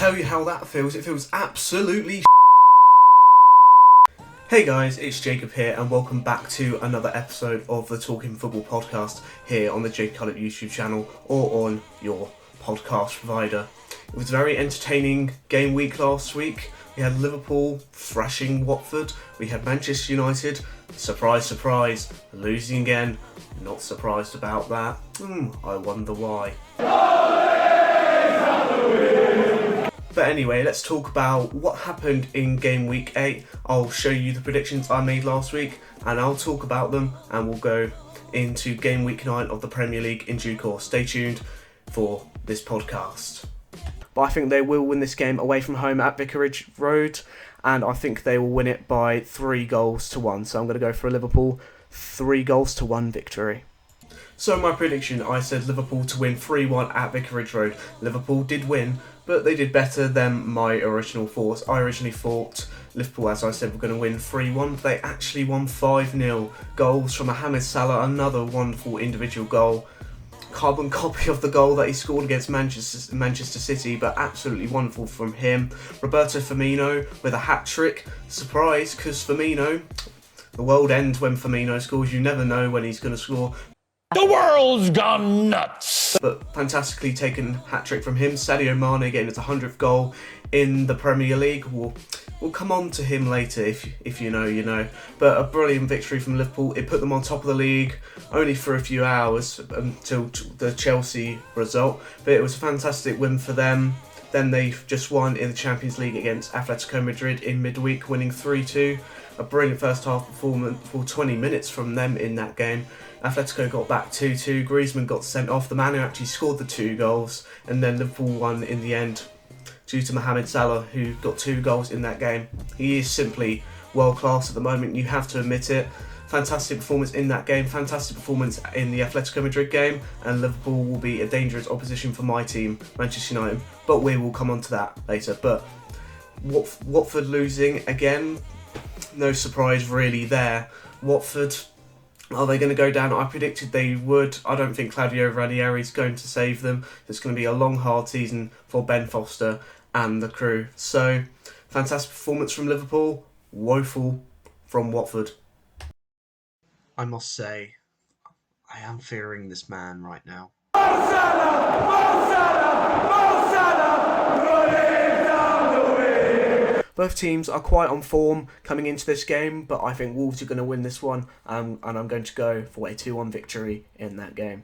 tell you how that feels. It feels absolutely Hey guys, it's Jacob here and welcome back to another episode of the Talking Football podcast here on the Jacob Cullip YouTube channel or on your podcast provider. It was a very entertaining game week last week. We had Liverpool thrashing Watford. We had Manchester United, surprise, surprise, losing again. Not surprised about that. I wonder why. But anyway, let's talk about what happened in game week 8. I'll show you the predictions I made last week and I'll talk about them and we'll go into game week 9 of the Premier League in due course. Stay tuned for this podcast. But I think they will win this game away from home at Vicarage Road and I think they will win it by 3-1. So I'm going to go for a Liverpool 3-1 victory. So my prediction, I said Liverpool to win 3-1 at Vicarage Road. Liverpool did win, but they did better than my original thoughts. I originally thought Liverpool, as I said, were going to win 3-1. They actually won 5-0. Goals from Mohamed Salah, another wonderful individual goal. Carbon copy of the goal that he scored against Manchester City, but absolutely wonderful from him. Roberto Firmino with a hat-trick. Surprise, because Firmino, the world ends when Firmino scores. You never know when he's going to score. The world's gone nuts! But fantastically taken hat-trick from him. Sadio Mane getting his 100th goal in the Premier League. We'll come on to him later, if you know, you know. But a brilliant victory from Liverpool. It put them on top of the league only for a few hours until the Chelsea result. But it was a fantastic win for them. Then they just won in the Champions League against Atletico Madrid in midweek, winning 3-2. A brilliant first half performance for 20 minutes from them in that game. Atletico got back 2-2, Griezmann got sent off, the man who actually scored the 2 goals, and then Liverpool won in the end due to Mohamed Salah, who got 2 goals in that game. He is simply world class at the moment, you have to admit it. Fantastic performance in that game, fantastic performance in the Atletico Madrid game, and Liverpool will be a dangerous opposition for my team, Manchester United, but we will come on to that later. But Watford losing again, no surprise really there. Watford, are they going to go down? I predicted they would. I don't think Claudio Ranieri is going to save them. It's going to be a long, hard season for Ben Foster and the crew. So, fantastic performance from Liverpool, woeful from Watford. I must say, I am fearing this man right now. Both teams are quite on form coming into this game, but I think Wolves are going to win this one, and I'm going to go for a 2-1 victory in that game.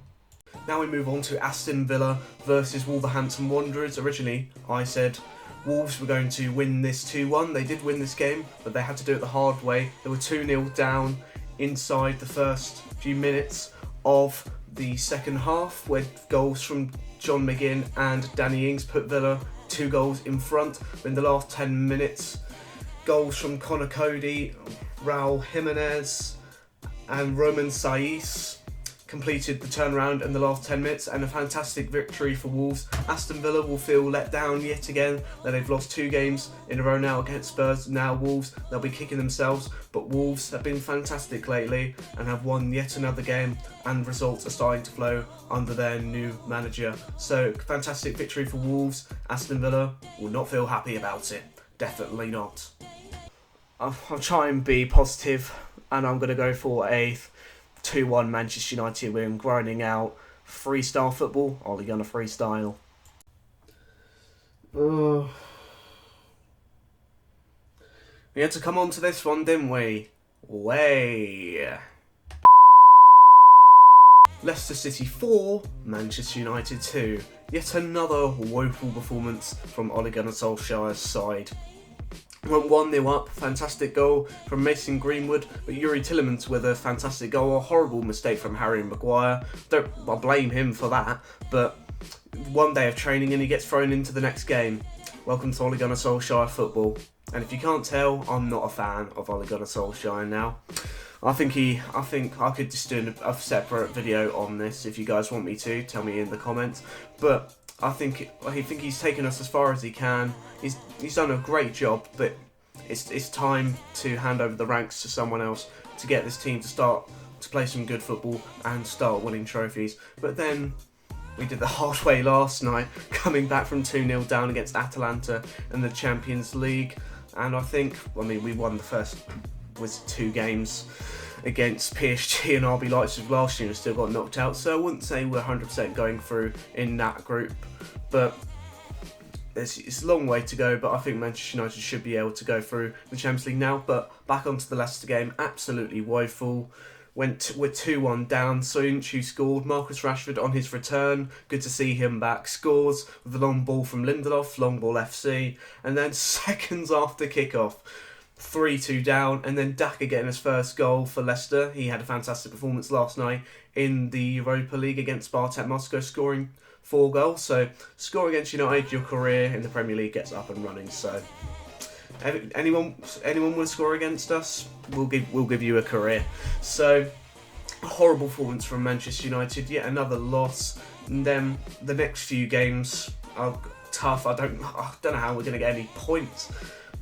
Now we move on to Aston Villa versus Wolverhampton Wanderers. Originally, I said Wolves were going to win this 2-1. They did win this game, but they had to do it the hard way. They were 2-0 down inside the first few minutes of the second half, where goals from John McGinn and Danny Ings put Villa 2 goals in front. In the last 10 minutes, goals from Connor Cody, Raul Jimenez and Roman Saiz completed the turnaround in the last 10 minutes, and a fantastic victory for Wolves. Aston Villa will feel let down yet again that they've lost 2 games in a row now against Spurs. Now Wolves, they'll be kicking themselves, but Wolves have been fantastic lately and have won yet another game, and results are starting to flow under their new manager. So fantastic victory for Wolves. Aston Villa will not feel happy about it. Definitely not. I'll try and be positive, and I'm going to go for a 2-1 Manchester United win, grinding out freestyle football. Ole Gunnar freestyle. We had to come on to this one, didn't we? Leicester City 4, Manchester United 2. Yet another woeful performance from Ole Gunnar Solskjaer's side. Went 1-0 up, fantastic goal from Mason Greenwood, but Yuri Tillemans with a fantastic goal, a horrible mistake from Harry Maguire. I blame him for that, but one day of training and he gets thrown into the next game. Welcome to Ole Gunnar Solskjaer football. And if you can't tell, I'm not a fan of Ole Gunnar Solskjaer now. I think I could just do a separate video on this if you guys want me to. Tell me in the comments. But I think he's taken us as far as he can. He's done a great job, but it's time to hand over the ranks to someone else to get this team to start to play some good football and start winning trophies. But then we did the hard way last night, coming back from 2-0 down against Atalanta in the Champions League. And we won the first 2 games against PSG and RB Leipzig last year and still got knocked out. So I wouldn't say we're 100% going through in that group, but it's a long way to go. But I think Manchester United should be able to go through the Champions League now. But back onto the Leicester game, absolutely woeful. We're 2-1 down. Soyuncu scored. Marcus Rashford on his return. Good to see him back. Scores with the long ball from Lindelof, long ball FC. And then seconds after kickoff, 3-2 down. And then Daka getting his first goal for Leicester. He had a fantastic performance last night in the Europa League against Spartak Moscow, scoring 4 goals. So score against United, your career in the Premier League gets up and running. So anyone will score against us, we'll give you a career. So a horrible performance from Manchester United, yet another loss. And then the next few games are tough. I don't know how we're going to get any points.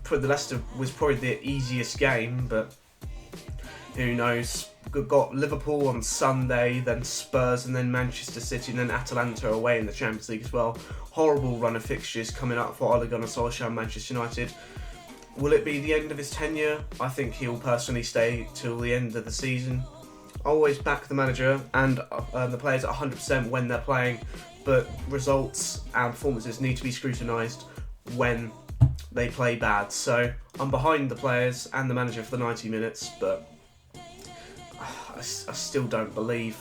The Leicester was probably the easiest game, but who knows. We've got Liverpool on Sunday, then Spurs, and then Manchester City, and then Atalanta away in the Champions League as well. Horrible run of fixtures coming up for Ole Gunnar Solskjaer and Manchester United. Will it be the end of his tenure? I think he'll personally stay till the end of the season. I always back the manager and the players at 100% when they're playing, but results and performances need to be scrutinised when they play bad. So I'm behind the players and the manager for the 90 minutes, but I still don't believe.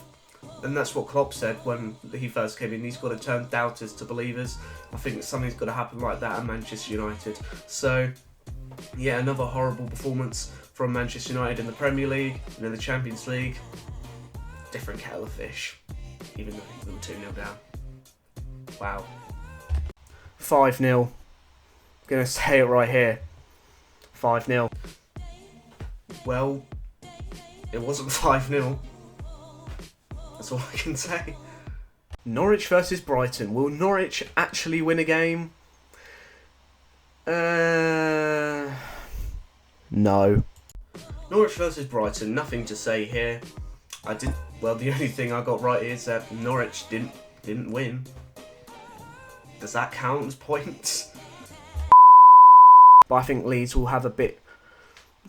And that's what Klopp said when he first came in. He's got to turn doubters to believers. I think something's got to happen like that at Manchester United. So yeah, another horrible performance from Manchester United in the Premier League and in the Champions League. Different kettle of fish, even though we were 2-0 down. Wow. 5-0. Going to say it right here. 5-0. Well, it wasn't 5-0. That's all I can say. Norwich versus Brighton. Will Norwich actually win a game? No. Norwich versus Brighton, nothing to say here. The only thing I got right is that Norwich didn't win. Does that count as points? But I think Leeds will have a bit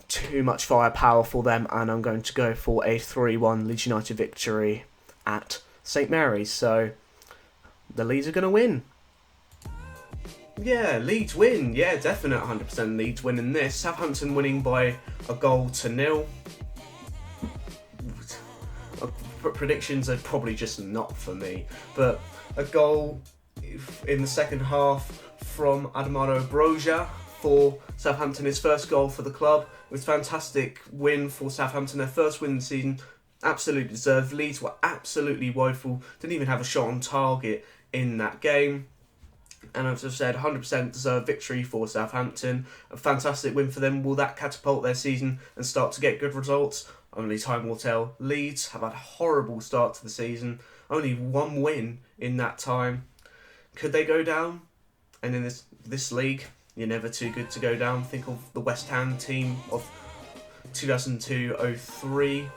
too much firepower for them, and I'm going to go for a 3-1 Leeds United victory at St Mary's. So the Leeds are going to win. Yeah, Leeds win. Yeah, definite 100% Leeds winning this. Southampton winning by a goal to 0. Predictions are probably just not for me. But a goal in the second half from Adamaro Broja for Southampton, his first goal for the club. It was a fantastic win for Southampton, their first win of the season. Absolutely deserved. Leeds were absolutely woeful. Didn't even have a shot on target in that game. And as I've said, 100% deserved victory for Southampton. A fantastic win for them. Will that catapult their season and start to get good results? Only time will tell. Leeds have had a horrible start to the season. Only 1 win in that time. Could they go down? And in this league, you're never too good to go down. Think of the West Ham team of 2002-03.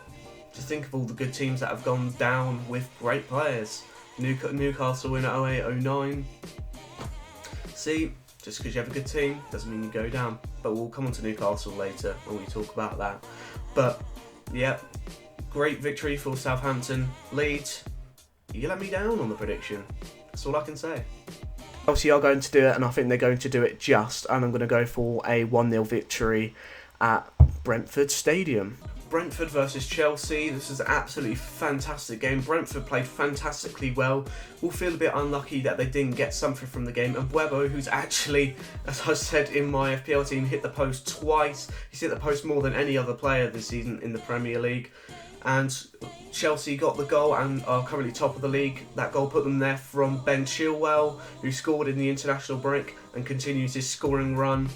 Just think of all the good teams that have gone down with great players. Newcastle in 08-09. See, just because you have a good team doesn't mean you go down. But we'll come on to Newcastle later when we talk about that. But yeah, great victory for Southampton. Leeds, you let me down on the prediction. That's all I can say. Obviously, are going to do it, and I think they're going to do it just. And I'm going to go for a 1-0 victory at Brentford Stadium. Brentford versus Chelsea. This is an absolutely fantastic game. Brentford played fantastically well. We'll feel a bit unlucky that they didn't get something from the game. And Buebo, who's actually, as I said in my FPL team, hit the post twice. He's hit the post more than any other player this season in the Premier League. And Chelsea got the goal and are currently top of the league. That goal put them there from Ben Chilwell, who scored in the international break and continues his scoring run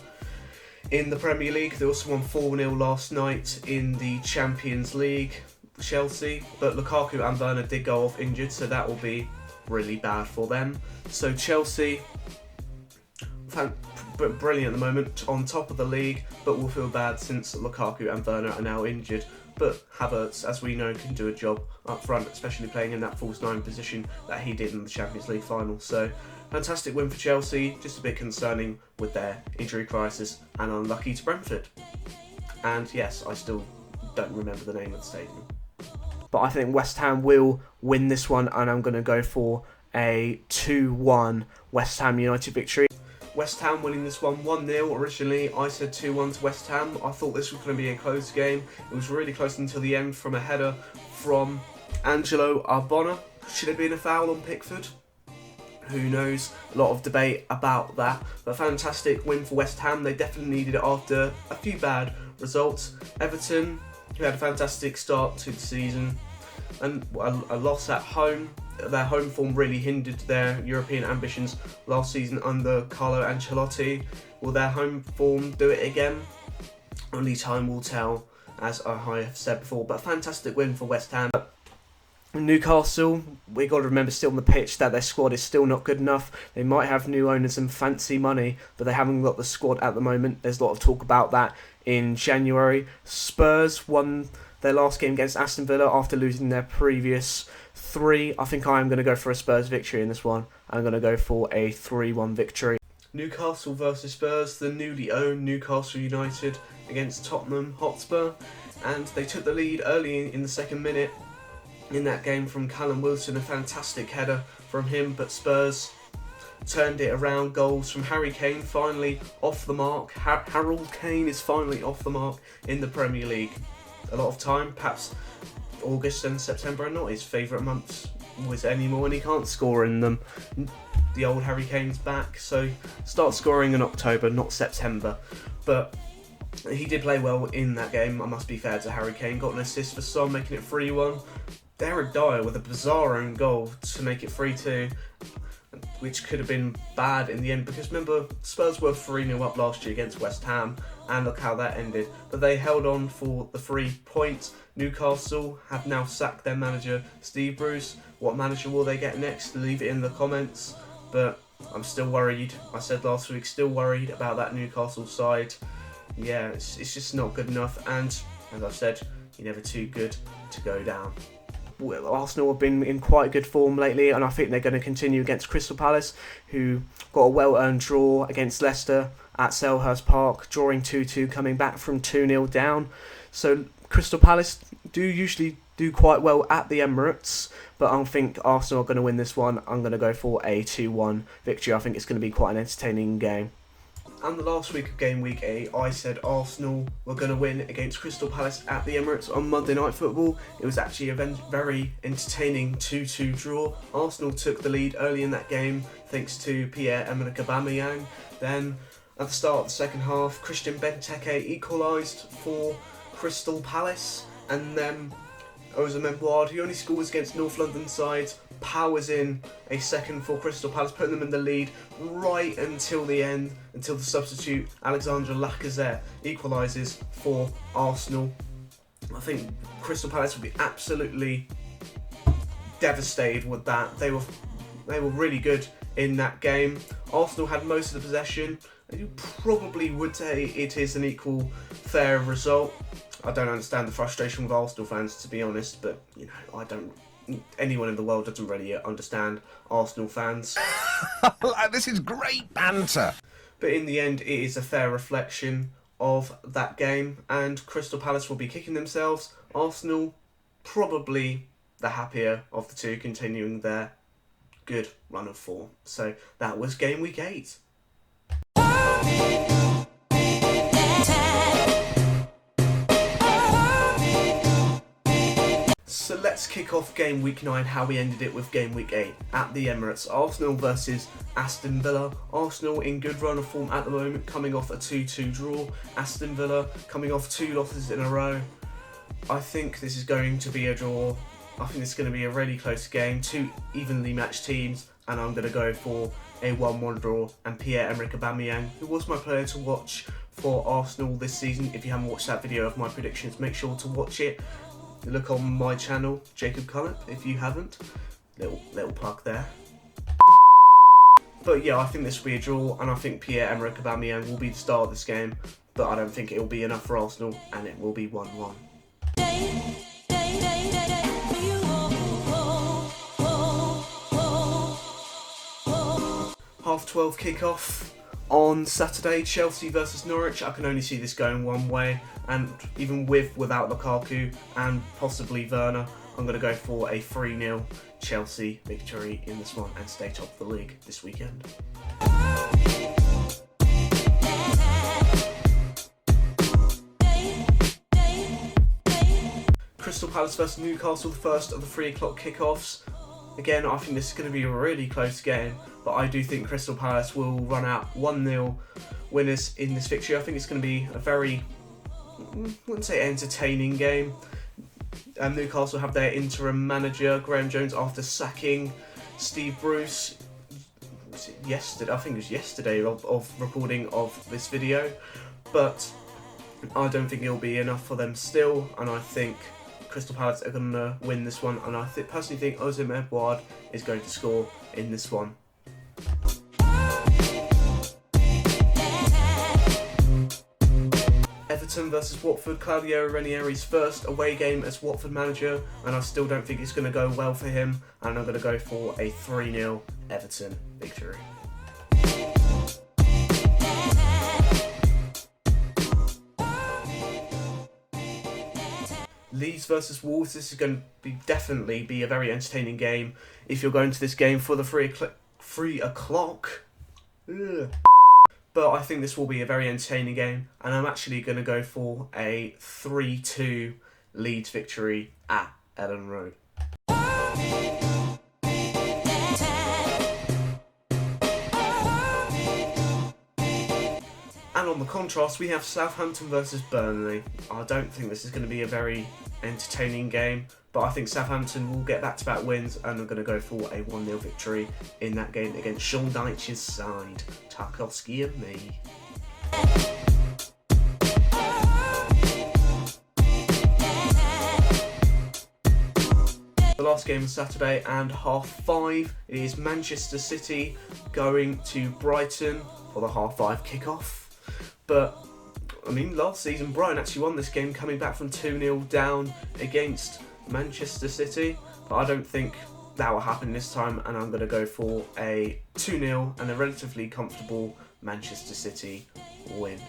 in the Premier League. They also won 4-0 last night in the Champions League, Chelsea. But Lukaku and Werner did go off injured, so that will be really bad for them. So Chelsea, brilliant at the moment, on top of the league, but will feel bad since Lukaku and Werner are now injured. but Havertz, as we know, can do a job up front, especially playing in that false 9 position that he did in the Champions League final. So, fantastic win for Chelsea, just a bit concerning with their injury crisis, and unlucky to Brentford. And yes, I still don't remember the name of the stadium. But I think West Ham will win this one, and I'm going to go for a 2-1 West Ham United victory. West Ham winning this one 1-0. Originally, I said 2-1 to West Ham. I thought this was going to be a close game. It was really close until the end from a header from Angelo Arbona. Should have been a foul on Pickford. Who knows? A lot of debate about that. But fantastic win for West Ham. They definitely needed it after a few bad results. Everton, who had a fantastic start to the season, and a loss at home. Their home form really hindered their European ambitions last season under Carlo Ancelotti. Will their home form do it again? Only time will tell, as I have said before. But fantastic win for West Ham. Newcastle, we got to remember still on the pitch that their squad is still not good enough. They might have new owners and fancy money, but they haven't got the squad at the moment. There's a lot of talk about that in January. Spurs won their last game against Aston Villa after losing their previous 3. I think I am going to go for a Spurs victory in this one. I'm going to go for a 3-1 victory. Newcastle versus Spurs, the newly owned Newcastle United against Tottenham Hotspur, and they took the lead early in the second minute in that game from Callum Wilson, a fantastic header from him, but Spurs turned it around. Goals from Harry Kane finally off the mark. Harold Kane is finally off the mark in the Premier League. A lot of time, perhaps August and September are not his favourite months anymore, and he can't score in them. The old Harry Kane's back, so start scoring in October, not September. But he did play well in that game, I must be fair to Harry Kane. Got an assist for Son, making it 3-1. Derek Dyer with a bizarre own goal to make it 3-2, which could have been bad in the end, because remember, Spurs were 3-0 up last year against West Ham, and look how that ended. But they held on for the 3 points. Newcastle have now sacked their manager, Steve Bruce. What manager will they get next? Leave it in the comments. But I'm still worried. I said last week, still worried about that Newcastle side. Yeah, it's just not good enough, and as I've said, you're never too good to go down. Arsenal have been in quite good form lately, and I think they're going to continue against Crystal Palace, who got a well-earned draw against Leicester at Selhurst Park, drawing 2-2, coming back from 2-0 down. So Crystal Palace do usually do quite well at the Emirates, but I think Arsenal are going to win this one. I'm going to go for a 2-1 victory. I think it's going to be quite an entertaining game. And the last week of Game Week 8, I said Arsenal were going to win against Crystal Palace at the Emirates on Monday Night Football. It was actually a very entertaining 2-2 draw. Arsenal took the lead early in that game thanks to Pierre-Emerick Aubameyang. Then at the start of the second half, Christian Benteke equalised for Crystal Palace, and then Ousmane Boad, who only scores against North London sides, powers in a second for Crystal Palace, putting them in the lead right until the end, until the substitute Alexandre Lacazette equalises for Arsenal. I think Crystal Palace will be absolutely devastated with that. They were really good in that game. Arsenal had most of the possession, and you probably would say it is an equal, fair result. I don't understand the frustration with Arsenal fans, to be honest, but anyone in the world doesn't really understand Arsenal fans. This is great banter. But in the end, it is a fair reflection of that game, and Crystal Palace will be kicking themselves. Arsenal, probably the happier of the two, continuing their good run of form. So that was Game Week 8. So let's kick off Game Week 9, how we ended it with Game Week 8 at the Emirates. Arsenal versus Aston Villa. Arsenal in good run of form at the moment, coming off a 2-2 draw. Aston Villa coming off 2 losses in a row. I think this is going to be a draw. I think it's going to be a really close game. 2 evenly matched teams, and I'm going to go for a 1-1 draw. And Pierre-Emerick Aubameyang, who was my player to watch for Arsenal this season. If you haven't watched that video of my predictions, make sure to watch it. Look on my channel, Jacob Cullip, if you haven't. Little plug there. But yeah, I think this will be a draw, and I think Pierre-Emerick Aubameyang will be the star of this game, but I don't think it will be enough for Arsenal, and it will be 1-1. 12:30 kickoff on Saturday, Chelsea versus Norwich. I can only see this going one way, and even without Lukaku and possibly Werner, I'm going to go for a 3-0 Chelsea victory in this one and stay top of the league this weekend. Crystal Palace versus Newcastle, the first of the 3 o'clock kickoffs. Again, I think this is going to be a really close game, but I do think Crystal Palace will run out 1-0 winners in this fixture. I think it's going to be a very, I wouldn't say entertaining game. Newcastle have their interim manager, Graham Jones, after sacking Steve Bruce yesterday. I think it was yesterday of recording of this video, but I don't think it'll be enough for them still, and I think Crystal Palace are going to win this one, and I personally think Ozim Edouard is going to score in this one. Everton versus Watford, Claudio Ranieri's first away game as Watford manager, and I still don't think it's going to go well for him, and I'm going to go for a 3-0 Everton victory. Leeds versus Wolves, this is going to definitely be a very entertaining game if you're going to this game for the 3 o'clock. Ugh. But I think this will be a very entertaining game, and I'm actually going to go for a 3-2 Leeds victory at Ellen Road. And on the contrast, we have Southampton versus Burnley. I don't think this is going to be a very entertaining game, but I think Southampton will get back-to-back wins, and I'm going to go for a 1-0 victory in that game against Sean Dyche's side, Tarkowski and me. The last game is Saturday and 5:30. It is Manchester City going to Brighton for the 5:30 kickoff. But, I mean, last season Brighton actually won this game coming back from 2-0 down against Manchester City. But I don't think that will happen this time, and I'm going to go for a 2-0 and a relatively comfortable Manchester City win.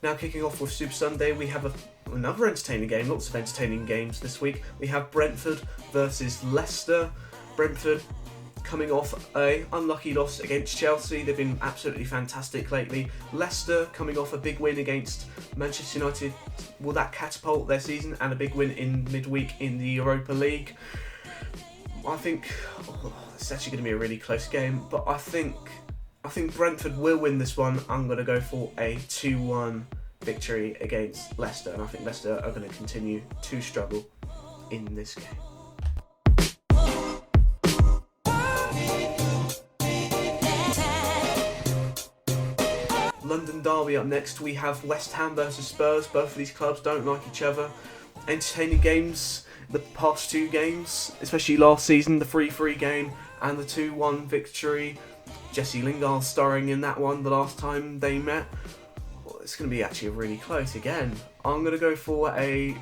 Now kicking off with Super Sunday, we have another entertaining game, lots of entertaining games this week. We have Brentford versus Leicester. Brentford coming off a unlucky loss against Chelsea. They've been absolutely fantastic lately. Leicester coming off a big win against Manchester United. Will that catapult their season, and a big win in midweek in the Europa League? I think it's actually going to be a really close game, but I think Brentford will win this one. I'm going to go for a 2-1 victory against Leicester, and I think Leicester are going to continue to struggle in this game. London derby up next. We have West Ham versus Spurs. Both of these clubs don't like each other. Entertaining games the past 2 games, especially last season, the 3-3 game and the 2-1 victory. Jesse Lingard starring in that one the last time they met. Well, it's going to be actually really close again. I'm going to go for a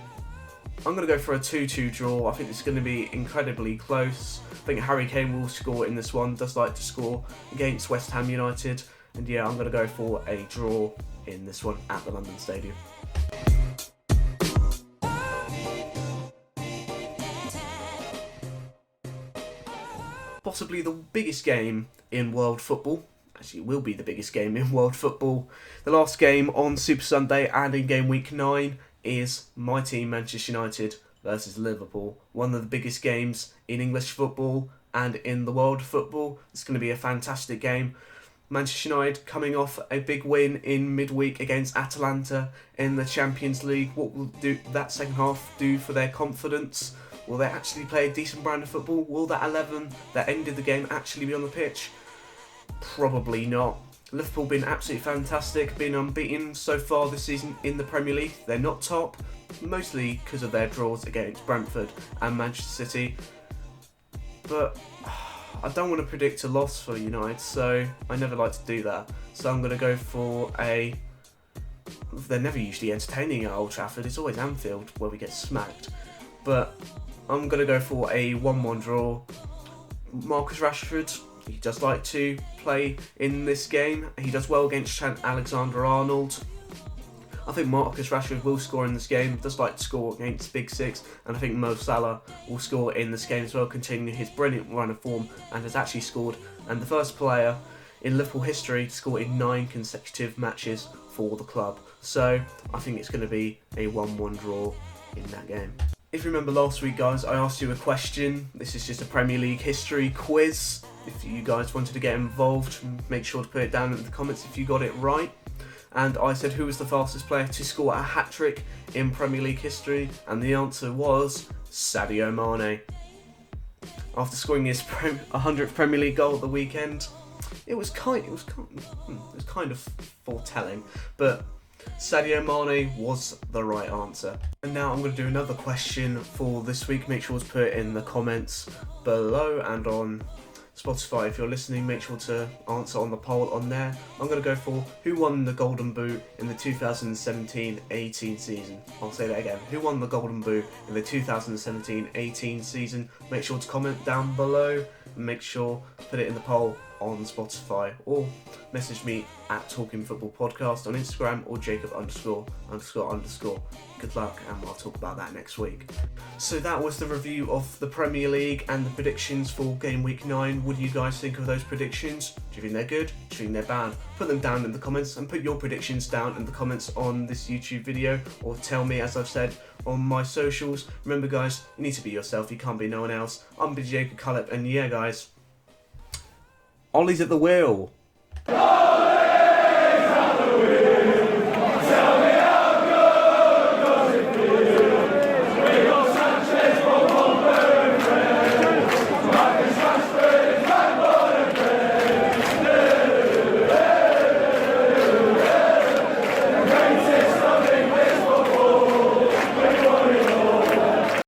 2-2 draw. I think it's going to be incredibly close. I think Harry Kane will score in this one. Does like to score against West Ham United. And yeah, I'm going to go for a draw in this one at the London Stadium. Possibly the biggest game in world football. Actually, it will be the biggest game in world football. The last game on Super Sunday and in game week 9 is my team, Manchester United, versus Liverpool. One of the biggest games in English football and in the world of football. It's going to be a fantastic game. Manchester United coming off a big win in midweek against Atalanta in the Champions League. What will that second half do for their confidence? Will they actually play a decent brand of football? Will that 11 that ended the game actually be on the pitch? Probably not. Liverpool been absolutely fantastic, been unbeaten so far this season in the Premier League. They're not top, mostly because of their draws against Brentford and Manchester City. But I don't want to predict a loss for United, so I never like to do that. So I'm going to go for a... They're never usually entertaining at Old Trafford. It's always Anfield where we get smacked. but I'm going to go for a 1-1 draw. Marcus Rashford, he does like to play in this game. He does well against Trent Alexander-Arnold. I think Marcus Rashford will score in this game, does like to score against Big Six, and I think Mo Salah will score in this game as well, continuing his brilliant run of form, and has actually scored, and the first player in Liverpool history to score in 9 consecutive matches for the club. So I think it's going to be a 1-1 draw in that game. If you remember last week, guys, I asked you a question. This is just a Premier League history quiz. If you guys wanted to get involved, make sure to put it down in the comments if you got it right. And I said, who was the fastest player to score a hat-trick in Premier League history? And the answer was Sadio Mane. After scoring his 100th Premier League goal at the weekend, it was kind of foretelling, but Sadio Mane was the right answer. And now I'm going to do another question for this week. Make sure to put it in the comments below, and on Spotify, if you're listening, make sure to answer on the poll on there. I'm going to go for who won the Golden Boot in the 2017-18 season. I'll say that again. Who won the Golden Boot in the 2017-18 season? Make sure to comment down below, and make sure to put it in the poll on Spotify, or message me at Talking Football Podcast on Instagram, or Jacob___. Good luck, and I'll talk about that next week. So that was the review of the Premier League and the predictions for game week 9. What do you guys think of those predictions? Do you think they're good? Do you think they're bad? Put them down in the comments, and put your predictions down in the comments on this YouTube video, or tell me, as I've said, on my socials. Remember, guys, you need to be yourself. You can't be no one else. I'm Jacob Cullip, and yeah, guys, Ollie's at the wheel.